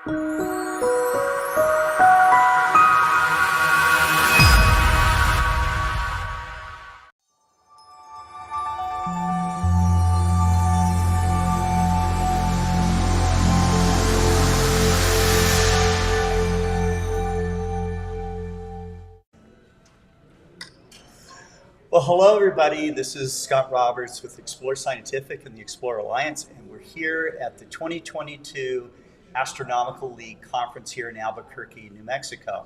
Well, hello, everybody. This is Scott Roberts with Explore Scientific and the Explore Alliance, and we're here at the 2022 Astronomical League conference here in Albuquerque, New Mexico.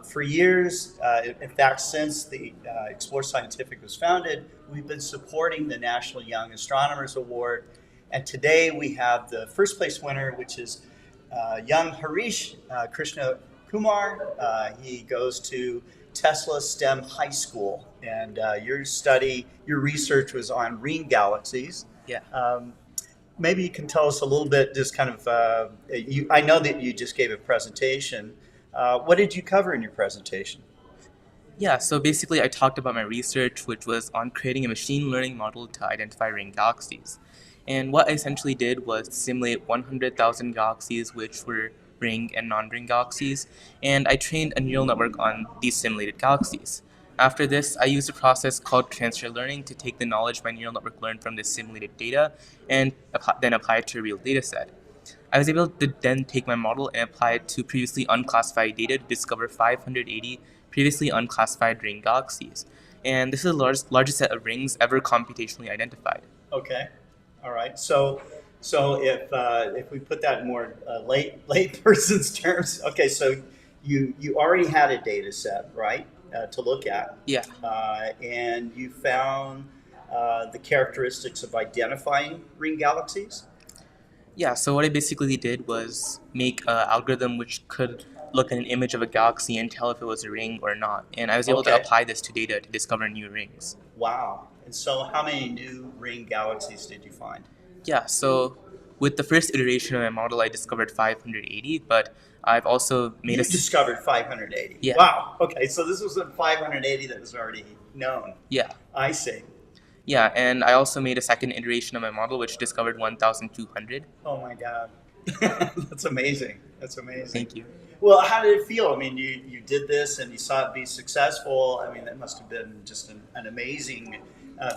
For years, in fact, since the Explore Scientific was founded, we've been supporting the National Young Astronomers Award, and today we have the first place winner, which is young Harish Krishnakumar. He goes to Tesla STEM High School, and your research was on ring galaxies. Yeah. Maybe you can tell us a little bit, just kind of, I know that you just gave a presentation. What did you cover in your presentation? Yeah, so basically I talked about my research, which was on creating a machine learning model to identify ring galaxies. And what I essentially did was simulate 100,000 galaxies, which were ring and non-ring galaxies, and I trained a neural network on these simulated galaxies. After this, I used a process called transfer learning to take the knowledge my neural network learned from this simulated data and then apply it to a real data set. I was able to then take my model and apply it to previously unclassified data to discover 580 previously unclassified ring galaxies. And this is the largest set of rings ever computationally identified. Okay, all right. So if we put that in more lay person's terms, okay, so you already had a data set, right, to look at. Yeah. And you found the characteristics of identifying ring galaxies. Yeah, so what I basically did was make an algorithm which could look at an image of a galaxy and tell if it was a ring or not. And I was able to apply this to data to discover new rings. Wow. And so how many new ring galaxies did you find? Yeah, so with the first iteration of my model, I discovered 580, but I've also made discovered 580? Yeah. Wow. Okay, so this was a 580 that was already known. Yeah. I see. Yeah, and I also made a second iteration of my model, which discovered 1,200. Oh my God. That's amazing. That's amazing. Thank you. Well, how did it feel? I mean, you did this and you saw it be successful. I mean, that must have been just an amazing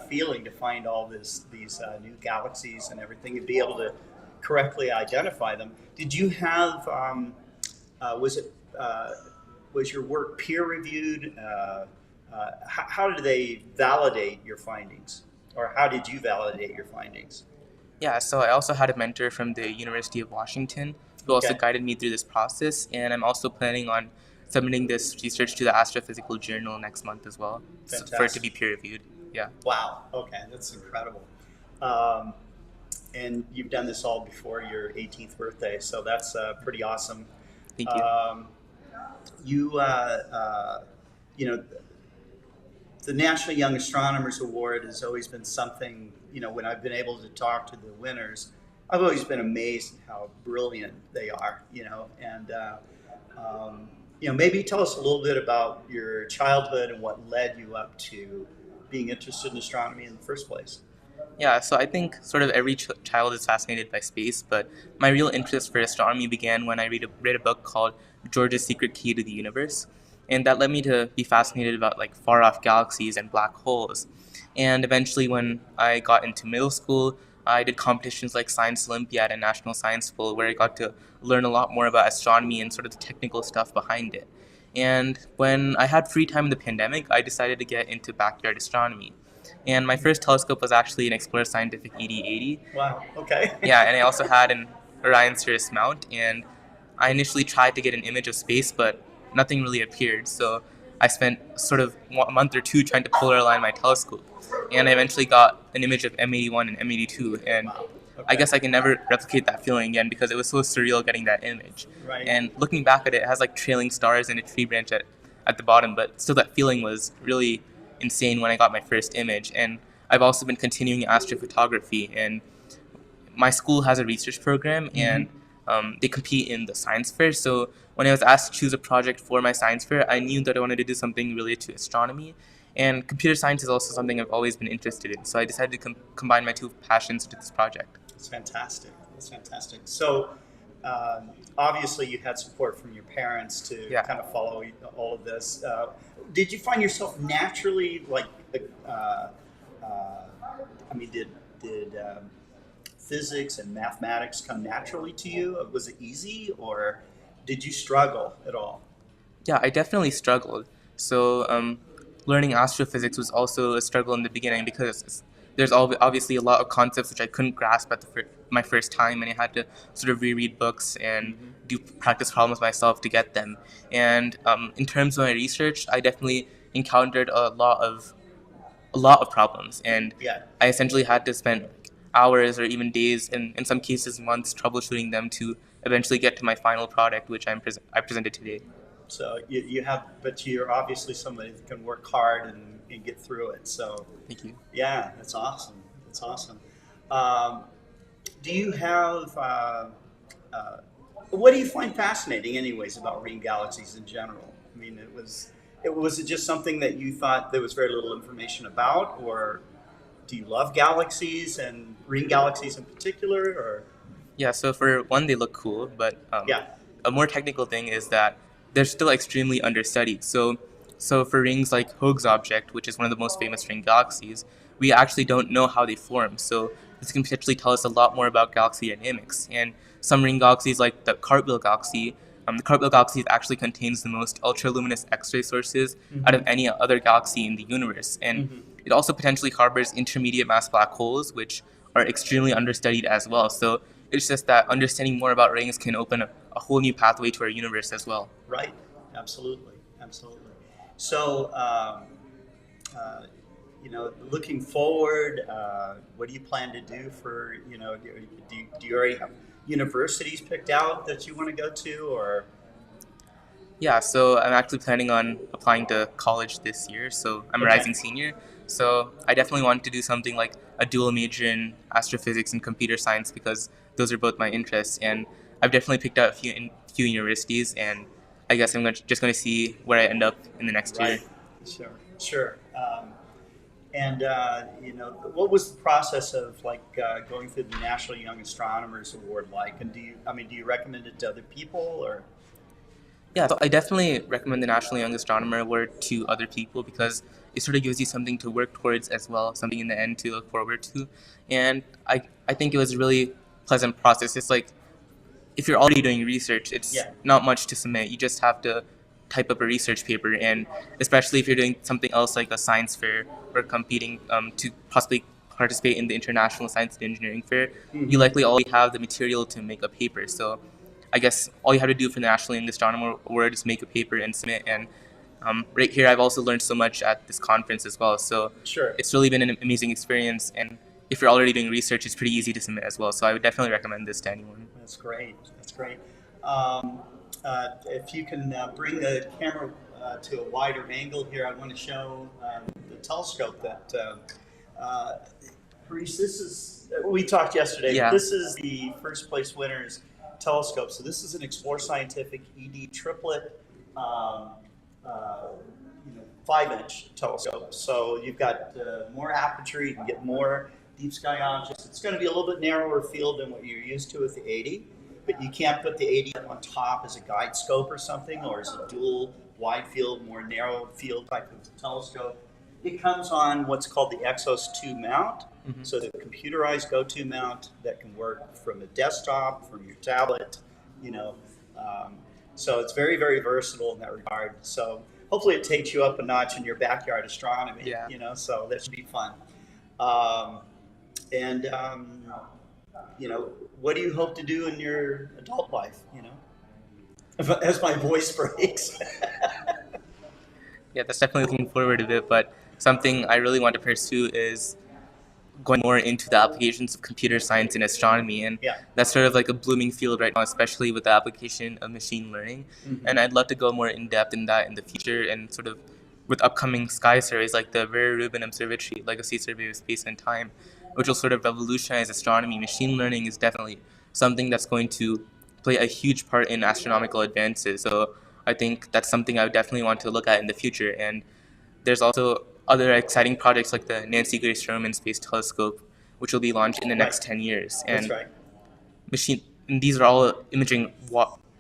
feeling to find all these new galaxies and everything and be able to correctly identify them. Did you have, was your work peer reviewed? How did they validate your findings? Or how did you validate your findings? Yeah, so I also had a mentor from the University of Washington who also guided me through this process, and I'm also planning on submitting this research to the Astrophysical Journal next month as well for it to be peer reviewed. Yeah. Wow. Okay, that's incredible. And you've done this all before your 18th birthday, so that's pretty awesome. Thank you. The National Young Astronomers Award has always been something, when I've been able to talk to the winners, I've always been amazed at how brilliant they are, and maybe tell us a little bit about your childhood and what led you up to being interested in astronomy in the first place. Yeah, so I think sort of every child is fascinated by space, but my real interest for astronomy began when I read a book called George's Secret Key to the Universe. And that led me to be fascinated about like far off galaxies and black holes. And eventually when I got into middle school, I did competitions like Science Olympiad and National Science Bowl, where I got to learn a lot more about astronomy and sort of the technical stuff behind it. And when I had free time in the pandemic, I decided to get into backyard astronomy. And my first telescope was actually an Explorer Scientific ED80. Wow, okay. Yeah, and I also had an Orion Sirius mount, and I initially tried to get an image of space, but nothing really appeared. So I spent sort of a month or two trying to polar align my telescope. And I eventually got an image of M81 and M82. And I guess I can never replicate that feeling again because it was so surreal getting that image. Right. And looking back at it, it has like trailing stars and a tree branch at the bottom. But still that feeling was really insane when I got my first image. And I've also been continuing astrophotography. And my school has a research program and they compete in the science fair. So when I was asked to choose a project for my science fair, I knew that I wanted to do something related to astronomy. And computer science is also something I've always been interested in. So I decided to combine my two passions into this project. That's fantastic. That's fantastic. So obviously you had support from your parents to Yeah. kind of follow all of this. Did you find yourself naturally like, uh, uh, I mean, did physics and mathematics come naturally to you? Was it easy, or did you struggle at all? Yeah, I definitely struggled. So, learning astrophysics was also a struggle in the beginning because there's obviously a lot of concepts which I couldn't grasp at my first time, and I had to sort of reread books and do practice problems myself to get them. And in terms of my research, I definitely encountered a lot of problems, and Yeah. I essentially had to spend hours or even days, and in some cases months, troubleshooting them to eventually get to my final product, which I presented today. So you have, but you're obviously somebody that can work hard and get through it. So Thank you. yeah, that's awesome. That's awesome. Um, do you have, uh, what do you find fascinating anyways about ring galaxies in general? I mean, was it just something that you thought there was very little information about, or do you love galaxies and ring galaxies in particular, or? Yeah, so for one, they look cool, but Yeah. a more technical thing is that they're still extremely understudied. So for rings like Hoag's object, which is one of the most famous ring galaxies, we actually don't know how they form. So this can potentially tell us a lot more about galaxy dynamics. And some ring galaxies, like the Cartwheel galaxy actually contains the most ultraluminous X-ray sources out of any other galaxy in the universe. And it also potentially harbors intermediate mass black holes, which are extremely understudied as well. So it's just that understanding more about rings can open a whole new pathway to our universe as well. Right. Absolutely. Absolutely. So, looking forward, what do you plan to do for, do you already have universities picked out that you want to go to, or? Yeah, so I'm actually planning on applying to college this year, so I'm a Okay. rising senior. So I definitely want to do something like a dual major in astrophysics and computer science because those are both my interests. And I've definitely picked out a few universities, and I guess just going to see where I end up in the next year. Right. Sure. Sure. And what was the process of like going through the National Young Astronomers Award like? And do you recommend it to other people, or? Yeah, so I definitely recommend the National Young Astronomer Award to other people because it sort of gives you something to work towards as well, something in the end to look forward to. And I think it was a really pleasant process. It's like if you're already doing research, it's Yeah. not much to submit. You just have to type up a research paper, and especially if you're doing something else like a science fair or competing to possibly participate in the International Science and Engineering Fair, you likely already have the material to make a paper. So I guess all you have to do for the National Young Astronomer Award is make a paper and submit. And right here, I've also learned so much at this conference as well. So Sure. it's really been an amazing experience. And if you're already doing research, it's pretty easy to submit as well. So I would definitely recommend this to anyone. That's great. That's great. If you can bring the camera to a wider angle here, I want to show the telescope that Harish, this is, we talked yesterday, Yeah. but this is the first place winner's telescope. So this is an Explore Scientific ED triplet, 5-inch telescope. So you've got more aperture, you can get more deep sky objects. It's going to be a little bit narrower field than what you're used to with the 80, but you can't put the 80 up on top as a guide scope or something, or as a dual wide field, more narrow field type of telescope. It comes on what's called the Exos 2 mount. So the computerized go-to mount that can work from a desktop, from your tablet, so it's very, very versatile in that regard. So hopefully it takes you up a notch in your backyard astronomy, Yeah. So that should be fun. Um, and what do you hope to do in your adult life, as my voice breaks? Yeah, that's definitely looking forward to it. But something I really want to pursue is going more into the applications of computer science and astronomy. And Yeah. that's sort of like a blooming field right now, especially with the application of machine learning. And I'd love to go more in depth in that in the future and sort of with upcoming sky surveys like the Vera Rubin Observatory Legacy Survey of Space and Time, which will sort of revolutionize astronomy. Machine learning is definitely something that's going to play a huge part in astronomical advances. So I think that's something I would definitely want to look at in the future. And there's also other exciting projects like the Nancy Grace Roman Space Telescope, which will be launched in the next Right. 10 years. That's And right. and these are all imaging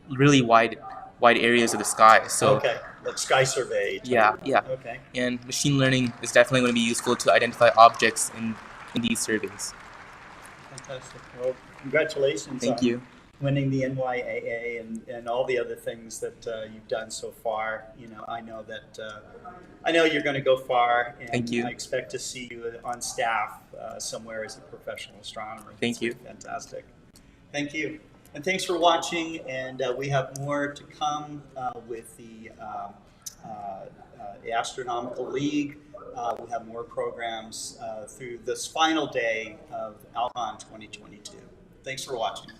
really wide areas of the sky. So Okay, like sky survey yeah, type. yeah. Okay. And machine learning is definitely going to be useful to identify objects in these surveys. Fantastic. Well, congratulations Thank on you. winning the NYAA and all the other things that you've done so far. You know, I know you're going to go far, and Thank you. I expect to see you on staff somewhere as a professional astronomer. Thank you. Fantastic. Thank you. And thanks for watching. And we have more to come with the Astronomical League. We have more programs through this final day of ALCON 2022. Thanks for watching.